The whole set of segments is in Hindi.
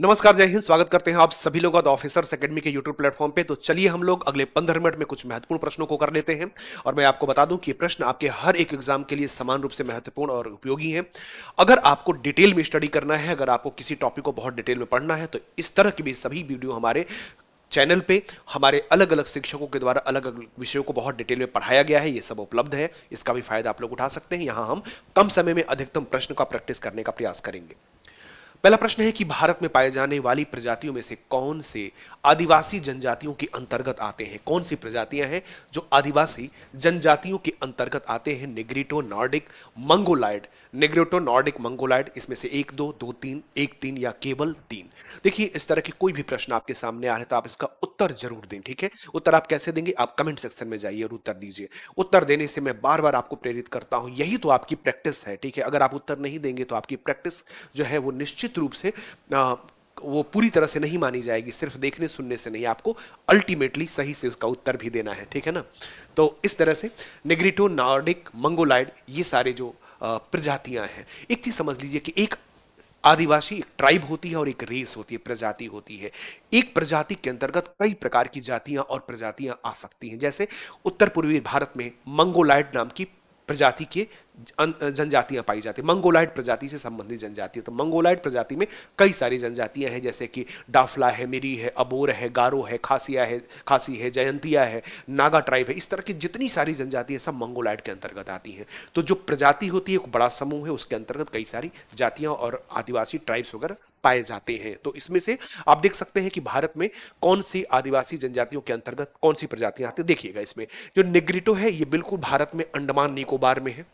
नमस्कार, जय हिंद। स्वागत करते हैं आप सभी लोगों का द ऑफिसर्स एकेडमी के यूट्यूब प्लेटफॉर्म पे। तो चलिए हम लोग अगले 15 मिनट में कुछ महत्वपूर्ण प्रश्नों को कर लेते हैं। और मैं आपको बता दूं कि ये प्रश्न आपके हर एक एग्जाम के लिए समान रूप से महत्वपूर्ण और उपयोगी हैं। अगर आपको डिटेल में स्टडी करना है, अगर आपको किसी टॉपिक को बहुत डिटेल में पढ़ना है, तो इस तरह की भी सभी वीडियो हमारे चैनल पे हमारे अलग अलग शिक्षकों के द्वारा अलग अलग विषयों को बहुत डिटेल में पढ़ाया गया है। ये सब उपलब्ध है, इसका भी फायदा आप लोग उठा सकते हैं। यहाँ हम कम समय में अधिकतम प्रश्न का प्रैक्टिस करने का प्रयास करेंगे। पहला प्रश्न है कि भारत में पाए जाने वाली प्रजातियों में से कौन से आदिवासी जनजातियों के अंतर्गत आते हैं। कौन सी प्रजातियां हैं जो आदिवासी जनजातियों के अंतर्गत आते हैं। Negrito, Nordic, Mongoloid. Negrito, Nordic, Mongoloid, इसमें से एक दो, दो तीन, एक तीन या केवल तीन। देखिए, इस तरह के कोई भी प्रश्न आपके सामने आ रहे तो आप इसका उत्तर जरूर दें। ठीक है, उत्तर आप कैसे देंगे? आप कमेंट सेक्शन में जाइए और उत्तर दीजिए। उत्तर देने से मैं बार बार आपको प्रेरित करता हूं, यही तो आपकी प्रैक्टिस है। ठीक है, अगर आप उत्तर नहीं देंगे तो आपकी प्रैक्टिस जो है वो निश्चित रूप से वो पूरी तरह से नहीं मानी जाएगी। सिर्फ देखने सुनने से नहीं, आपको अल्टीमेटली सही से उसका उत्तर भी देना है। ठीक है ना? तो इस तरह से निग्रिटो, नॉर्डिक, मंगोलाइड, ये सारे जो प्रजातियां हैं, एक चीज समझ लीजिए कि एक आदिवासी एक ट्राइब होती है और एक रेस होती है, प्रजाति होती है। एक प्रजाति के अंतर्गत कई प्रकार की जातियां और प्रजातियां आ सकती हैं। जैसे उत्तर पूर्वी भारत में मंगोलाइड नाम की प्रजाति के जनजातियां पाई जाती है। मंगोलाइड प्रजाति से संबंधित जनजातियां, तो मंगोलाइड प्रजाति में कई सारी जनजातियां हैं, जैसे कि डाफला है, मिरी है, अबोर है, गारो है, खासिया है, खासी है, जयंतिया है, नागा ट्राइब है। इस तरह की जितनी सारी जनजातियां सब मंगोलाइड के अंतर्गत आती हैं। तो जो प्रजाति होती है एक बड़ा समूह है, उसके अंतर्गत कई सारी जातियां और आदिवासी ट्राइब्स वगैरह पाए जाते हैं। तो इसमें से आप देख सकते हैं कि भारत में कौन सी आदिवासी जनजातियों के अंतर्गत कौन सी प्रजातियां आती है। देखिएगा, इसमें जो निग्रिटो है ये बिल्कुल भारत में अंडमान निकोबार में है।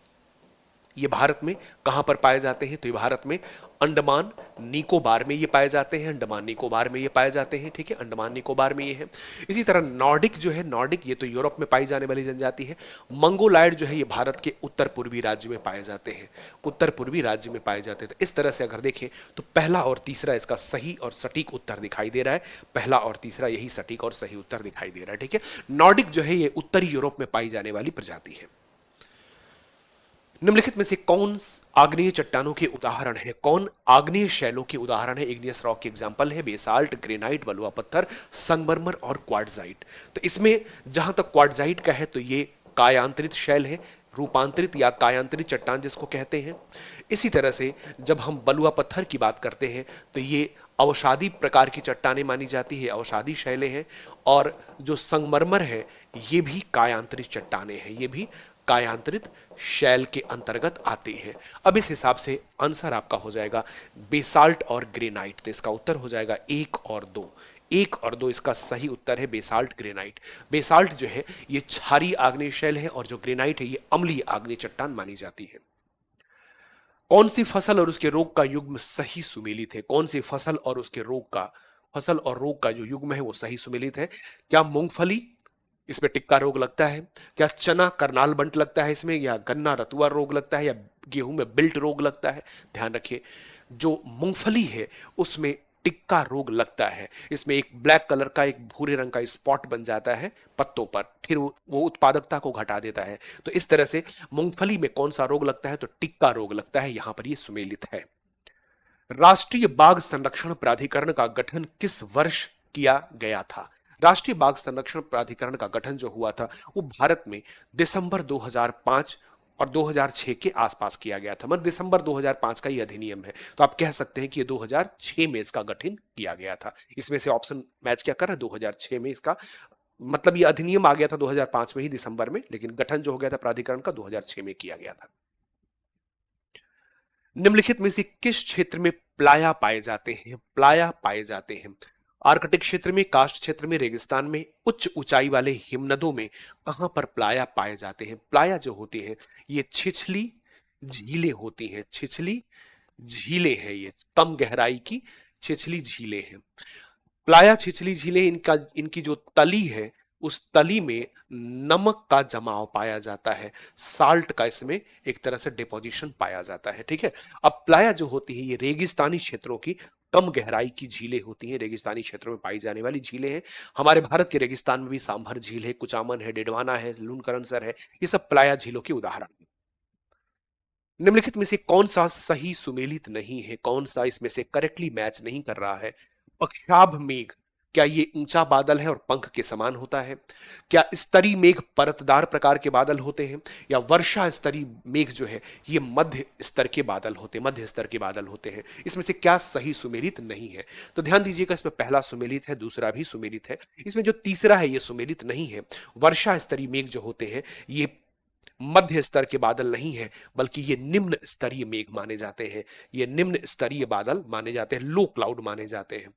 ये भारत में कहां पर पाए जाते हैं? तो ये भारत में अंडमान निकोबार में ये पाए जाते हैं। अंडमान निकोबार में ये पाए जाते हैं। ठीक है, अंडमान निकोबार में ये है। इसी तरह नॉर्डिक जो है, नॉर्डिक ये तो यूरोप में पाई जाने वाली जनजाति है। मंगोलाइड जो है ये भारत के उत्तर पूर्वी राज्य में पाए जाते हैं। उत्तर पूर्वी राज्य में पाए जाते हैं। तो इस तरह से अगर देखें तो पहला और तीसरा इसका सही और सटीक उत्तर दिखाई दे रहा है। पहला और तीसरा यही सटीक और सही उत्तर दिखाई दे रहा है। ठीक है, नॉर्डिक जो है ये उत्तरी यूरोप में पाई जाने वाली प्रजाति है। निम्नलिखित में से कौन आग्नेय चट्टानों के उदाहरण है? कौन आग्नेय शैलों के उदाहरण है? इग्नियस रॉक के एग्जांपल है बेसाल्ट, ग्रेनाइट, बलुआ पत्थर, संगमरमर और क्वार्ट्जाइट। तो इसमें जहां तक क्वार्ट्जाइट का है तो ये कायांतरित शैल है, रूपांतरित या कायांतरित चट्टान जिसको कहते हैं। इसी तरह से जब हम बलुआ पत्थर की बात करते हैं तो ये अवसादी प्रकार की चट्टानें मानी जाती है, अवसादी शैलें हैं। और जो संगमरमर है ये भी कायांतरित चट्टानें हैं, ये भी कायांतरित शैल के अंतर्गत आते हैं। अब इस हिसाब से आंसर आपका हो जाएगा बेसाल्ट और ग्रेनाइट। तो इसका उत्तर हो जाएगा एक और दो। एक और दो इसका सही उत्तर है, बेसाल्ट, ग्रेनाइट। बेसाल्ट जो है ये क्षारीय आग्नेय शैल है और जो ग्रेनाइट है ये अम्लीय आग्नेय चट्टान मानी जाती है। कौन सी फसल और उसके रोग का युग्म सही सुमेलित है? कौन सी फसल और उसके रोग का, फसल और रोग का जो युग्म है वो सही सुमेलित है? क्या मूंगफली, इसमें टिक्का रोग लगता है? क्या चना करनाल बंट लगता है इसमें? या गन्ना रतुआ रोग लगता है? या गेहूं में बिल्ट रोग लगता है? ध्यान रखिए, जो मूंगफली है उसमें टिक्का रोग लगता है। इसमें एक ब्लैक कलर का, एक भूरे रंग का स्पॉट बन जाता है पत्तों पर, फिर वो उत्पादकता को घटा देता है। तो इस तरह से मूंगफली में कौन सा रोग लगता है? तो टिक्का रोग लगता है। यहां पर ये सुमेलित है। राष्ट्रीय बाघ संरक्षण प्राधिकरण का गठन किस वर्ष किया गया था? राष्ट्रीय बाघ संरक्षण प्राधिकरण का गठन जो हुआ था वो भारत में दिसंबर 2005 और 2006 के आसपास किया गया था। मतलब दिसंबर 2005 का ये अधिनियम है, तो आप कह सकते हैं कि ये 2006 में इसका गठन किया गया था। इसमें से ऑप्शन मैच क्या कर रहा है? 2006 में इसका मतलब ये अधिनियम आ गया था 2005 में ही दिसंबर में, लेकिन गठन जो हो गया था प्राधिकरण का 2006 में किया गया था। निम्नलिखित में से किस क्षेत्र में प्लाया पाए जाते हैं? प्लाया पाए जाते हैं आर्कटिक क्षेत्र में, कास्ट क्षेत्र में, रेगिस्तान में, उच्च ऊंचाई वाले हिमनदों में। कहां पर प्लाया पाए जाते हैं? प्लाया जो होती है ये छिछली झीलें होती हैं। छिछली झीलें हैं, ये कम गहराई की छिछली झीलें हैं। प्लाया छिछली झीलें, इनका इनकी जो तली है उस तली में नमक का जमाव पाया जाता है। साल्ट का इसमें एक तरह से डिपोजिशन पाया जाता है। ठीक है, अब प्लाया जो होती है ये रेगिस्तानी क्षेत्रों की कम गहराई की झीलें होती हैं। रेगिस्तानी क्षेत्रों में पाई जाने वाली झीलें हैं। हमारे भारत के रेगिस्तान में भी सांभर झील है, कुचामन है, डिडवाना है, लूनकरनसर है। ये सब प्लाया झीलों के उदाहरण हैं। निम्नलिखित में से कौन सा सही सुमेलित नहीं है, कौन सा इसमें से करेक्टली मैच नहीं कर रहा है? पक्षाभ मेघ, क्या ये ऊंचा बादल है और पंख के समान होता है? क्या स्तरी मेघ परतदार प्रकार के बादल होते हैं? या वर्षा स्तरी मेघ जो है ये मध्य स्तर के बादल होते हैं, मध्य स्तर के बादल होते हैं? इसमें से क्या सही सुमेलित नहीं है? तो ध्यान दीजिएगा, इसमें पहला सुमेलित है, दूसरा भी सुमेलित है। इसमें जो तीसरा है ये सुमेलित नहीं है। वर्षा स्तरी मेघ जो होते हैं ये मध्य स्तर के बादल नहीं है, बल्कि ये निम्न स्तरीय मेघ माने जाते हैं। ये निम्न स्तरीय बादल माने जाते हैं, लो क्लाउड माने जाते हैं,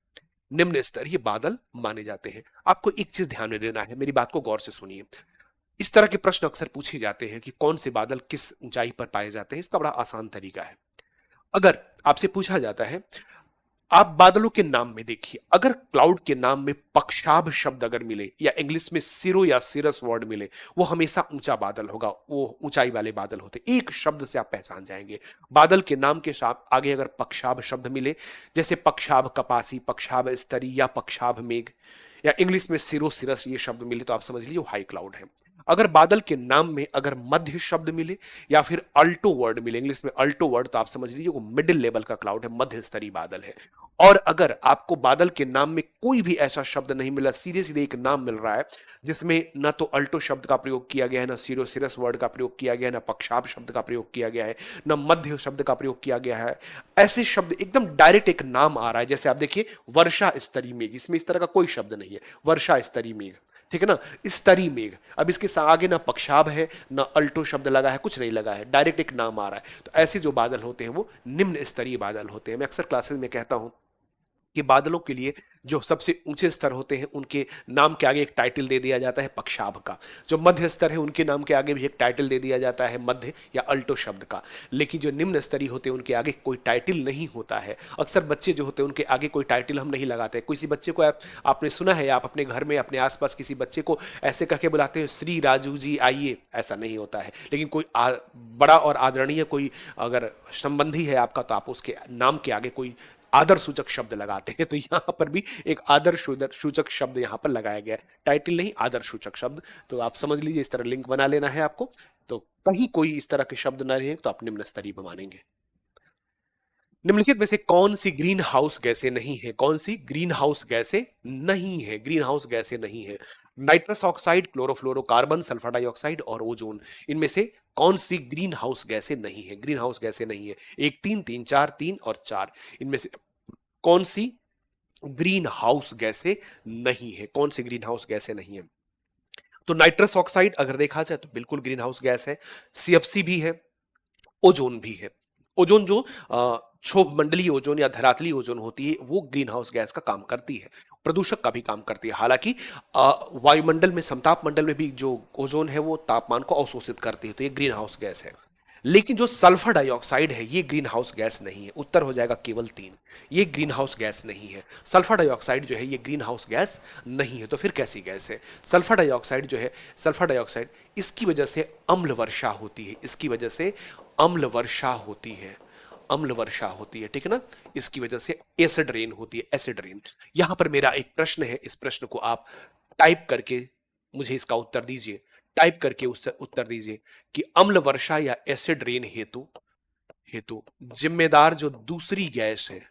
निम्न स्तरीय बादल माने जाते हैं। आपको एक चीज ध्यान में देना है, मेरी बात को गौर से सुनिए। इस तरह के प्रश्न अक्सर पूछे जाते हैं कि कौन से बादल किस ऊंचाई पर पाए जाते हैं। इसका बड़ा आसान तरीका है। अगर आपसे पूछा जाता है, आप बादलों के नाम में देखिए, अगर क्लाउड के नाम में पक्षाभ शब्द अगर मिले या इंग्लिश में सिरो या सिरस वर्ड मिले, वो हमेशा ऊंचा बादल होगा, वो ऊंचाई वाले बादल होते। एक शब्द से आप पहचान जाएंगे। बादल के नाम के साथ आगे अगर पक्षाभ शब्द मिले, जैसे पक्षाभ कपासी, पक्षाभ स्तरी या पक्षाभ मेघ, या इंग्लिश में सिरो सिरस ये शब्द मिले, तो आप समझ लीजिए वो हाई क्लाउड है। अगर बादल के नाम में अगर मध्य शब्द मिले या फिर अल्टो वर्ड मिले, इंग्लिश में अल्टो वर्ड, तो आप समझ लीजिए वो मिडिल लेवल का क्लाउड है, मध्य स्तरीय बादल है। और अगर आपको बादल के नाम में कोई भी ऐसा शब्द नहीं मिला, सीधे सीधे एक नाम मिल रहा है जिसमें ना तो अल्टो शब्द का प्रयोग किया गया है, ना सीरो सिरस वर्ड का प्रयोग किया गया है, ना पक्षाभ शब्द का प्रयोग किया गया है, ना मध्य शब्द का प्रयोग किया गया है, ऐसे शब्द एकदम डायरेक्ट एक नाम आ रहा है, जैसे आप देखिए वर्षा स्तरीय मेघ, इसमें इस तरह का कोई शब्द नहीं है, वर्षा स्तरीय मेघ, ठीक है ना, स्तरीय मेघ। अब इसके आगे ना पक्षाभ है, ना अल्टो शब्द लगा है, कुछ नहीं लगा है, डायरेक्ट एक नाम आ रहा है। तो ऐसे जो बादल होते हैं वो निम्न स्तरीय बादल होते हैं। मैं अक्सर क्लासेस में कहता हूं कि बादलों के लिए जो सबसे ऊंचे स्तर होते हैं उनके नाम के आगे एक टाइटल दे दिया जाता है पक्षाभ का। जो मध्य स्तर है उनके नाम के आगे भी एक टाइटल दे दिया जाता है मध्य या अल्टो शब्द का। लेकिन जो निम्न स्तरीय होते हैं उनके आगे कोई टाइटल नहीं होता है। अक्सर बच्चे जो होते हैं उनके आगे कोई टाइटल हम नहीं लगाते। किसी बच्चे को आपने सुना है, आप अपने घर में अपने आसपास किसी बच्चे को ऐसे करके बुलाते हैं, श्री राजू जी आइए, ऐसा नहीं होता है। लेकिन कोई बड़ा और आदरणीय कोई अगर संबंधी है आपका, तो आप उसके नाम के आगे कोई आदर सूचक शब्द लगाते हैं। तो यहां पर भी एक आदर सूचक शब्द यहां पर लगाया गया है, टाइटल नहीं, आदर सूचक शब्द। तो आप समझ लीजिए, इस तरह लिंक बना लेना है आपको। तो कहीं कोई इस तरह के शब्द न रहे तो आप निम्न स्तरीय मानेंगे। निम्नलिखित में से कौन सी ग्रीन हाउस गैसें नहीं है? कौन सी ग्रीन हाउस गैसें नहीं है? ग्रीन हाउस गैसें नहीं है। Nitrous oxide, chlorofluorocarbon, sulphur dioxide और ओजोन। इनमें से कौन सी ग्रीन हाउस गैसें नहीं है? ग्रीन हाउस गैसें नहीं है। एक, तीन, तीन, चार, तीन और चार। इनमें से कौन सी ग्रीन हाउस गैसें नहीं है? कौन सी ग्रीन हाउस गैसें नहीं है? तो नाइट्रस ऑक्साइड अगर देखा जाए तो बिल्कुल ग्रीन हाउस गैस है। सीएफसी भी है, ओजोन भी है। ओजोन जो क्षोभ मंडलीय ओजोन या धरातलीय ओजोन होती है, वो ग्रीन हाउस गैस का काम करती है, प्रदूषक का भी काम करती है। हालांकि वायुमंडल में, समताप मंडल में भी जो ओजोन है वो तापमान को अवशोषित करती है, तो ये ग्रीन हाउस गैस है। लेकिन जो सल्फर डाइऑक्साइड है ये ग्रीन हाउस गैस नहीं है। उत्तर हो जाएगा केवल तीन, ये ग्रीन हाउस गैस नहीं है। सल्फर डाइऑक्साइड जो है ये ग्रीन हाउस गैस नहीं है। तो फिर कैसी गैस है? सल्फर डाइऑक्साइड जो है, सल्फर डाइऑक्साइड, इसकी वजह से अम्ल वर्षा होती है, इसकी वजह से अम्ल वर्षा होती है, अम्ल वर्षा होती है, ठीक है ना। इसकी वजह से एसिड रेन होती है, एसिड रेन। यहां पर मेरा एक प्रश्न है, इस प्रश्न को आप टाइप करके मुझे इसका उत्तर दीजिए। टाइप करके उससे उत्तर दीजिए कि अम्ल वर्षा या एसिड रेन हेतु हेतु जिम्मेदार जो दूसरी गैस है,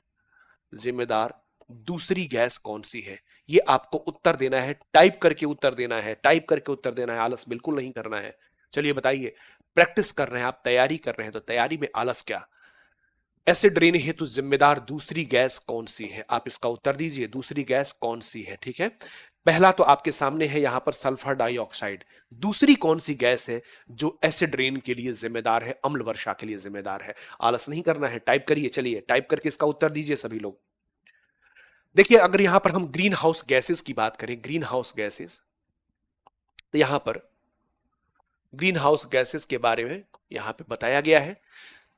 जिम्मेदार दूसरी गैस कौन सी है? ये आपको उत्तर देना है, टाइप करके उत्तर देना है, टाइप करके उत्तर देना है, आलस बिल्कुल नहीं करना है। चलिए बताइए, प्रैक्टिस कर रहे हैं आप, तैयारी कर रहे हैं, तो तैयारी में आलस क्या? एसिड रेन हेतु जिम्मेदार दूसरी गैस कौन सी है? आप इसका उत्तर दीजिए, दूसरी गैस कौन सी है, ठीक है। पहला तो आपके सामने है यहां पर सल्फर डाइऑक्साइड। दूसरी कौन सी गैस है जो एसिड रेन के लिए जिम्मेदार है, अम्ल वर्षा के लिए जिम्मेदार है? आलस नहीं करना है, टाइप करिए। चलिए टाइप करके इसका उत्तर दीजिए सभी लोग। देखिए, अगर यहां पर हम ग्रीन हाउस गैसेस की बात करें, ग्रीन हाउस गैसेस, तो यहां पर ग्रीन हाउस गैसेस के बारे में यहां पे बताया गया है।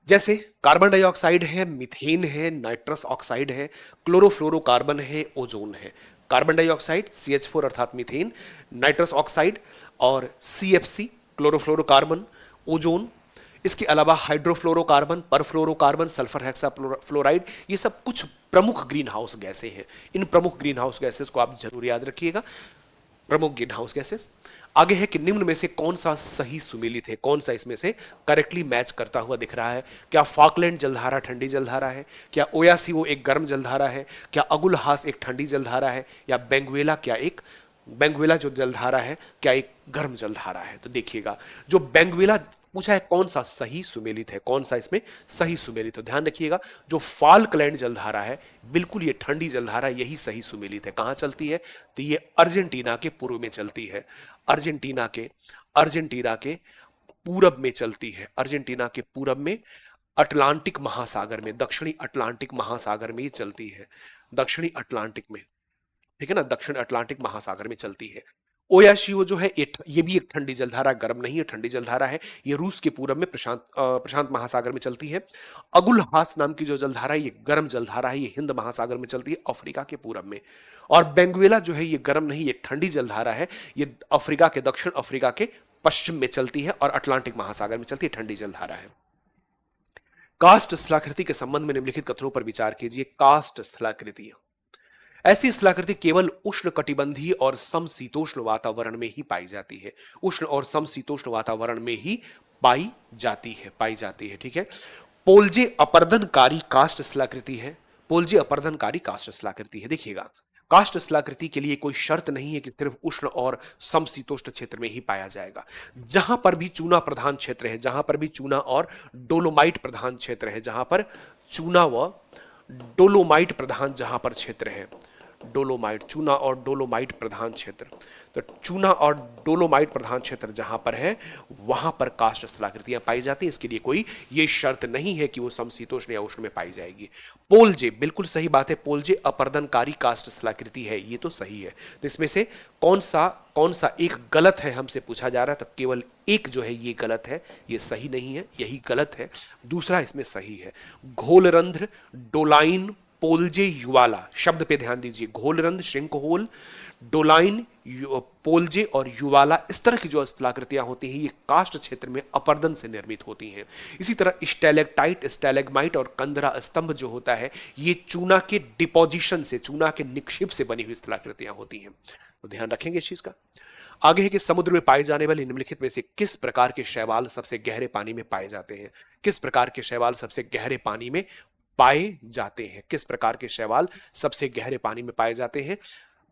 जैसे कार्बन डाइऑक्साइड है, मीथेन है, नाइट्रस ऑक्साइड है, क्लोरोफ्लोरोकार्बन है, ओजोन है। कार्बन डाइऑक्साइड CH4 अर्थात मीथेन, नाइट्रस ऑक्साइड और CFC क्लोरोफ्लोरोकार्बन, ओजोन। इसके अलावा हाइड्रोफ्लोरोकार्बन, परफ्लोरोकार्बन, सल्फर हेक्साफ्लोराइड, ये सब कुछ प्रमुख ग्रीन हाउस गैसें हैं। इन प्रमुख ग्रीन हाउस गैसेस को आप जरूर याद रखिएगा, प्रमुख ग्रीन हाउस गैसेस। आगे है कि निम्न में से कौन सा सही सुमेलित है, कौन सा इसमें से करेक्टली मैच करता हुआ दिख रहा है। क्या फॉकलैंड जलधारा ठंडी जलधारा है, क्या ओयासियो एक गर्म जलधारा है, क्या अगुलहास एक ठंडी जलधारा है, या बेंगुएला जो जलधारा है क्या एक गर्म जलधारा है। तो देखिएगा जो बेंगुएला पूछा है कौन सा सही सुमेलित है, कौन सा इसमें सही सुमेलित। तो ध्यान रखिएगा जो फाल्कलैंड जलधारा है बिल्कुल ये ठंडी जलधारा यही सही सुमेलित है। कहां चलती है, तो ये अर्जेंटीना के पूर्व में चलती है, अर्जेंटीना के पूरब में चलती है, अर्जेंटीना के पूरब में अटलांटिक महासागर में, दक्षिणी अटलांटिक महासागर में ये चलती है, दक्षिणी अटलांटिक में, ठीक है ना, दक्षिण अटलांटिक महासागर में चलती है। ओयाशियो जो है ये भी एक ठंडी जलधारा, गर्म नहीं है, ठंडी जलधारा है। ये रूस के पूरब में प्रशांत महासागर में चलती है। अगुलहास नाम की जो जलधारा है ये गर्म जलधारा है, ये हिंद महासागर में चलती है, अफ्रीका के पूरब में। और बेंगुएला जो है ये गर्म नहीं, ये ठंडी जलधारा है, ये अफ्रीका के दक्षिण अफ्रीका के पश्चिम में चलती है और अटलांटिक महासागर में चलती है, ठंडी जलधारा है। कास्ट स्थलाकृति के संबंध में निम्नलिखित कथनों पर विचार कीजिए। कास्ट स्थलाकृतियां, ऐसी स्थलाकृति केवल उष्ण कटिबंधीय और समशीतोष्ण वातावरण में ही पाई जाती है, उष्ण और समशीतोष्ण वातावरण में ही पाई जाती है, ठीक है। पोलजे अपर्दनकारी कास्ट स्थलाकृति है, पोलजे अपर्दनकारी कास्ट स्थलाकृति है। देखिएगा कास्ट स्थलाकृति के लिए कोई शर्त नहीं है कि सिर्फ उष्ण और समशीतोष्ण क्षेत्र में ही पाया जाएगा। जहां पर भी चूना प्रधान क्षेत्र है, जहां पर भी चूना और डोलोमाइट प्रधान क्षेत्र है, जहां पर चूना व डोलोमाइट प्रधान जहां पर क्षेत्र है, डोलोमाइट, चूना और डोलोमाइट प्रधान क्षेत्र, तो चूना और डोलोमाइट प्रधान क्षेत्र जहां पर है वहां पर कास्ट स्थलाकृतियां पाई जाती हैं। इसके लिए कोई ये शर्त नहीं है कि वो समशीतोष्ण या उष्ण में पाई जाएगी। पोलजे, बिल्कुल सही बात है, पोलजे अपर्दनकारी कास्ट स्थलाकृति है, ये तो सही है। तो इसमें से कौन सा एक गलत है हमसे पूछा जा रहा है, तो केवल एक जो है ये गलत है, ये सही नहीं है, यही गलत है। दूसरा इसमें सही है। घोलरंध्र, डोलाइन, पोलजे, युवाला, शब्द पे ध्यान दीजिए। घोलरंध्र, श्रिंकहोल, डोलाइन, पोलजे और युवाला, इस तरह की जो स्थलाकृतियां होती हैं ये कास्ट क्षेत्र में अपर्दन से निर्मित होती हैं। इसी तरह स्टैलेक्टाइट, स्टैलेग्माइट और कंदरा स्तंभ जो होता है ये चूना के डिपोजिशन से, चूना के निक्षेप से बनी हुई स्थलाकृतियां होती हैं। तो ध्यान रखेंगे इस चीज का। आगे है कि समुद्र में पाए जाने वाले निम्नलिखित में से किस प्रकार के शैवाल सबसे गहरे पानी में पाए जाते हैं, किस प्रकार के शैवाल सबसे गहरे पानी में पाए जाते हैं, किस प्रकार के शैवाल सबसे गहरे पानी में पाए जाते हैं।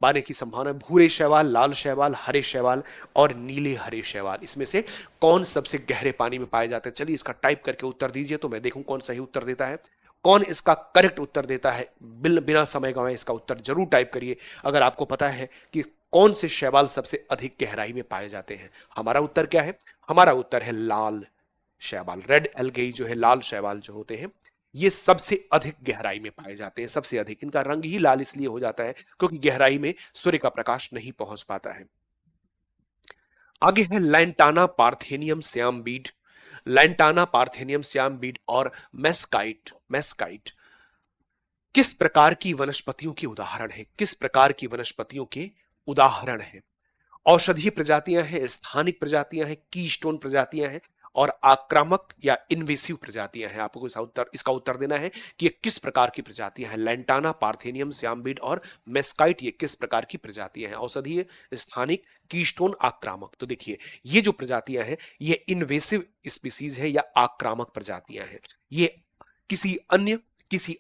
पाने की संभावना, भूरे शैवाल, लाल शैवाल, हरे शैवाल और नीले हरे शैवाल, इसमें से कौन सबसे गहरे पानी में पाए जाते हैं। चलिए इसका टाइप करके उत्तर दीजिए तो मैं देखूं कौन सही उत्तर देता है, कौन इसका करेक्ट उत्तर देता है। बिना समय गंवाए इसका उत्तर जरूर टाइप करिए अगर आपको पता है कि कौन से शैवाल सबसे अधिक गहराई में पाए जाते हैं। हमारा उत्तर क्या है, हमारा उत्तर है लाल शैवाल, रेड एल्गेई जो है, लाल शैवाल जो होते हैं ये सबसे अधिक गहराई में पाए जाते हैं, सबसे अधिक। इनका रंग ही लाल इसलिए हो जाता है क्योंकि गहराई में सूर्य का प्रकाश नहीं पहुंच पाता है। आगे है lantana, parthenium, Shyam Beed, lantana, parthenium, Shyam Beed और मेस्काइट किस प्रकार की वनस्पतियों के उदाहरण है, किस प्रकार की वनस्पतियों के उदाहरण है। औषधीय प्रजातियां हैं, स्थानिक प्रजातियां हैं, कीस्टोन प्रजातियां हैं और आक्रामक या इन्वेसिव प्रजातियां हैं। आपको इसका उत्तर देना है कि ये किस प्रकार की प्रजातियां हैं। लैंटाना, पार्थेनियम, श्यामबीड और मेस्काइट ये किस प्रकार की प्रजातियां हैं। औषधीय, स्थानिक, कीस्टोन, आक्रामक। तो देखिए ये जो प्रजातियां हैं ये इन्वेसिव स्पीसीज है या आक्रामक प्रजातियां हैं। ये किसी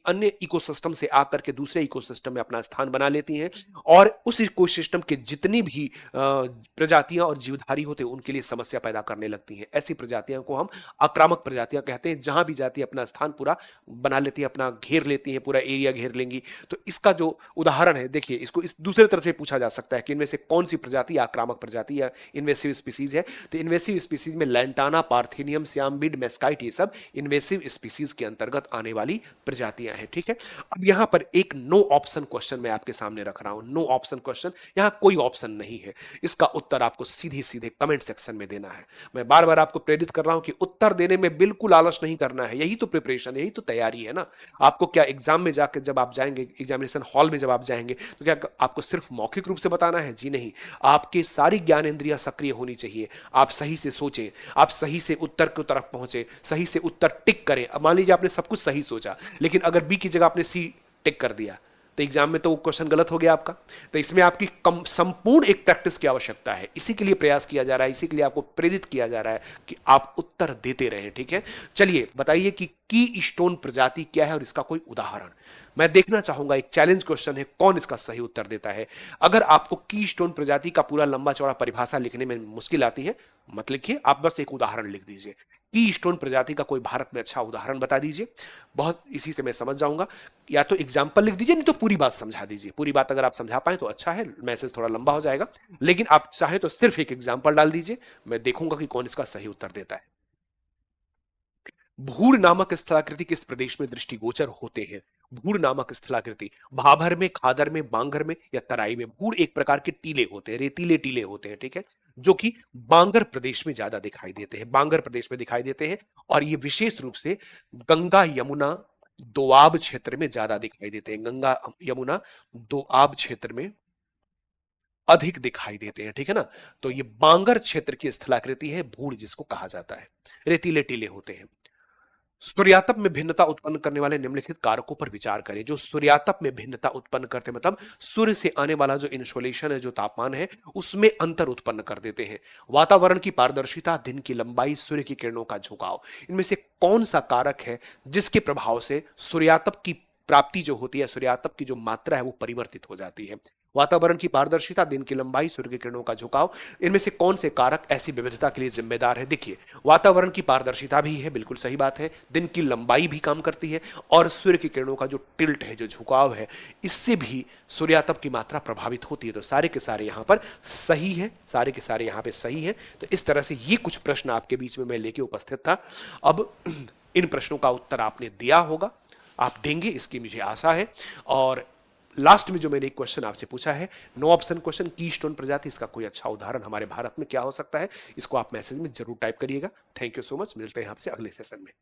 अन्य इकोसिस्टम से आकर के दूसरे इकोसिस्टम में अपना स्थान बना लेती हैं और उस इकोसिस्टम के जितनी भी प्रजातियां और जीवधारी होते हैं उनके लिए समस्या पैदा करने लगती हैं। ऐसी प्रजातियों को हम आक्रामक प्रजातियां कहते हैं। जहां भी जाती है अपना स्थान पूरा बना लेती है, अपना घेर लेती हैं, पूरा एरिया घेर लेंगी। तो इसका जो उदाहरण है देखिए, इसको इस दूसरे तरह से पूछा जा सकता है कि इनमें से कौन सी प्रजाति आक्रामक प्रजाति या इन्वेसिव स्पीसीज है। तो इन्वेसिव स्पीसीज में लैंटाना, पार्थेनियम, श्यामबीड, मेस्काइट ये सब इन्वेसिव स्पीसीज के अंतर्गत आने वाली प्रजातियां हैं। ठीक है, अब यहां पर एक नो ऑप्शन क्वेश्चन मैं आपके सामने रख रहा हूं। नो ऑप्शन क्वेश्चन, यहां कोई ऑप्शन नहीं है। इसका उत्तर आपको सीधे सीधे कमेंट सेक्शन में देना है। मैं बार बार आपको प्रेरित कर रहा हूं कि उत्तर देने में बिल्कुल आलस नहीं करना है। यही तो प्रिपरेशन, यही तो तैयारी है ना। आपको क्या एग्जाम में जाकर जब आप जाएंगे, एग्जामिनेशन हॉल में जब आप जाएंगे तो क्या आपको सिर्फ मौखिक रूप से बताना है? जी नहीं, आपकी सारी ज्ञान इंद्रियां सक्रिय होनी चाहिए। आप सही से सोचें, आप सही से उत्तर की तरफ पहुंचे, सही से उत्तर टिक करें। अब मान लीजिए आपने सब कुछ सही सोचा लेकिन अगर बी की जगह आपने सी टिक कर दिया तो एग्जाम में तो वो क्वेश्चन गलत हो गया आपका। तो इसमें आपकी कम संपूर्ण एक प्रैक्टिस की आवश्यकता है, इसी के लिए प्रयास किया जा रहा है, इसी के लिए आपको प्रेरित किया जा रहा है कि आप उत्तर देते रहें। ठीक है, चलिए बताइए कि की स्टोन प्रजाति क्या है और इसका कोई उदाहरण। मैं देखना चाहूंगा, एक चैलेंज क्वेश्चन है, कौन इसका सही उत्तर देता है। अगर आपको की स्टोन प्रजाति का पूरा लंबा चौड़ा परिभाषा लिखने में मुश्किल आती है, मत लिखिए, आप बस एक उदाहरण लिख दीजिए। की स्टोन प्रजाति का कोई भारत में अच्छा उदाहरण बता दीजिए, बहुत इसी से मैं समझ जाऊंगा। या तो एग्जाम्पल लिख दीजिए, नहीं तो पूरी बात समझा दीजिए। पूरी बात अगर आप समझा पाए तो अच्छा है, मैसेज थोड़ा लंबा हो जाएगा, लेकिन आप चाहे तो सिर्फ एक एग्जाम्पल डाल दीजिए, मैं देखूंगा कि कौन इसका सही उत्तर देता है। भूर नामक स्थलाकृति किस प्रदेश में दृष्टिगोचर होते हैं। भूर नामक स्थलाकृति भाभर में, खादर में, बांगर में या तराई में। भूर एक प्रकार के टीले होते हैं, रेतीले टीले होते हैं, ठीक है, जो कि बांगर प्रदेश में ज्यादा दिखाई देते हैं, बांगर प्रदेश में दिखाई देते हैं। और ये विशेष रूप से गंगा यमुना दोआब क्षेत्र में ज्यादा दिखाई देते हैं, गंगा यमुना दोआब क्षेत्र में अधिक दिखाई देते हैं, ठीक है ना। तो ये बांगर क्षेत्र की स्थलाकृति है भूर, जिसको कहा जाता है, रेतीले टीले होते हैं। सूर्यातप में भिन्नता उत्पन्न करने वाले निम्नलिखित कारकों पर विचार करें। जो सूर्यातप में भिन्नता उत्पन्न करते, मतलब सूर्य से आने वाला जो इंसोलेशन है, जो तापमान है, उसमें अंतर उत्पन्न कर देते हैं। वातावरण की पारदर्शिता, दिन की लंबाई, सूर्य की किरणों का झुकाव, इनमें से कौन सा कारक है जिसके प्रभाव से सूर्यातप की प्राप्ति जो होती है, सूर्यातप की जो मात्रा है वो परिवर्तित हो जाती है। वातावरण की पारदर्शिता, दिन की लंबाई, सूर्य की किरणों का झुकाव, इनमें से कौन से कारक ऐसी विविधता के लिए जिम्मेदार है। देखिए, वातावरण की पारदर्शिता भी है, बिल्कुल सही बात है, दिन की लंबाई भी काम करती है, और सूर्य की किरणों का जो टिल्ट है, जो झुकाव है, इससे भी सूर्यातप की मात्रा प्रभावित होती है। तो सारे के सारे यहां पर सही है, सारे के सारे यहां पर सही है। तो इस तरह से ये कुछ प्रश्न आपके बीच में मैं लेके उपस्थित था। अब इन प्रश्नों का उत्तर आपने दिया होगा, आप देंगे इसकी मुझे आशा है। और लास्ट में जो मैंने एक क्वेश्चन आपसे पूछा है, नो ऑप्शन क्वेश्चन, की स्टोन प्रजाति, इसका कोई अच्छा उदाहरण हमारे भारत में क्या हो सकता है, इसको आप मैसेज में जरूर टाइप करिएगा। थैंक यू सो मच, मिलते हैं आपसे अगले सेशन में।